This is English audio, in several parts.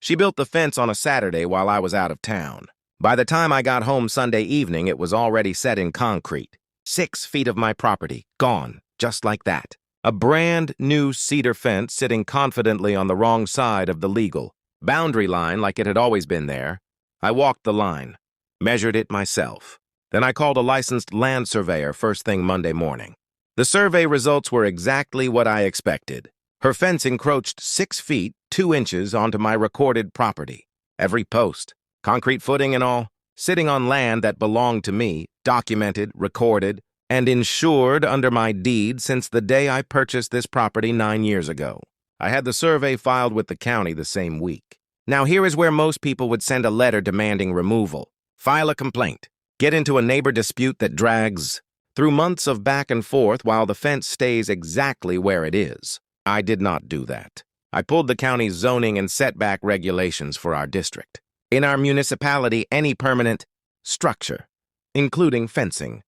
She built the fence on a Saturday while I was out of town. By the time I got home Sunday evening, it was already set in concrete. 6 feet of my property, gone, just like that. A brand new cedar fence sitting confidently on the wrong side of the legal boundary line like it had always been there. I walked the line, measured it myself. Then I called a licensed land surveyor first thing Monday morning. The survey results were exactly what I expected. Her fence encroached 6 feet, 2 inches onto my recorded property. Every post, concrete footing and all, sitting on land that belonged to me, documented, recorded, and insured under my deed since the day I purchased this property 9 years ago. I had the survey filed with the county the same week. Now here is where most people would send a letter demanding removal, file a complaint, get into a neighbor dispute that drags through months of back and forth while the fence stays exactly where it is. I did not do that. I pulled the county's zoning and setback regulations for our district. In our municipality, any permanent structure, including fencing,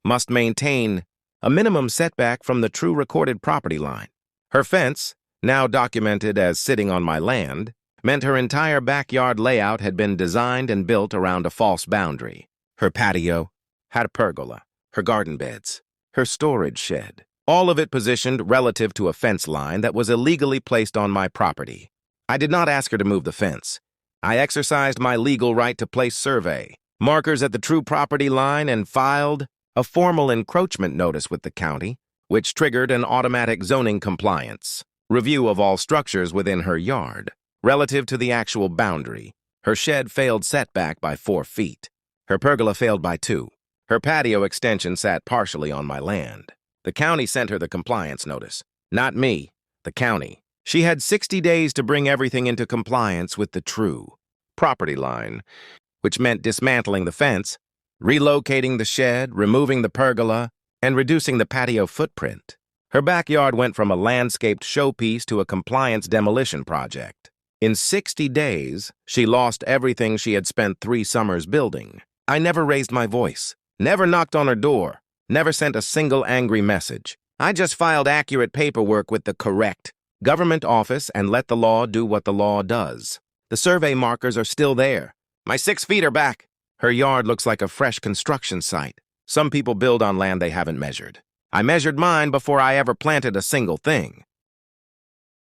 must maintain a minimum setback from the true recorded property line. Her fence, now documented as sitting on my land, meant her entire backyard layout had been designed and built around a false boundary. Her patio had a pergola, her garden beds, her storage shed, all of it positioned relative to a fence line that was illegally placed on my property. I did not ask her to move the fence. I exercised my legal right to place survey markers at the true property line and filed a formal encroachment notice with the county, which triggered an automatic zoning compliance review of all structures within her yard. Relative to the actual boundary, her shed failed setback by 4 feet. Her pergola failed by 2. Her patio extension sat partially on my land. The county sent her the compliance notice. Not me, the county. She had 60 days to bring everything into compliance with the true property line, which meant dismantling the fence, relocating the shed, removing the pergola, and reducing the patio footprint. Her backyard went from a landscaped showpiece to a compliance demolition project. In 60 days, she lost everything she had spent 3 summers building. I never raised my voice, never knocked on her door, never sent a single angry message. I just filed accurate paperwork with the correct government office and let the law do what the law does. The survey markers are still there. My 6 feet are back. Her yard looks like a fresh construction site. Some people build on land they haven't measured. I measured mine before I ever planted a single thing.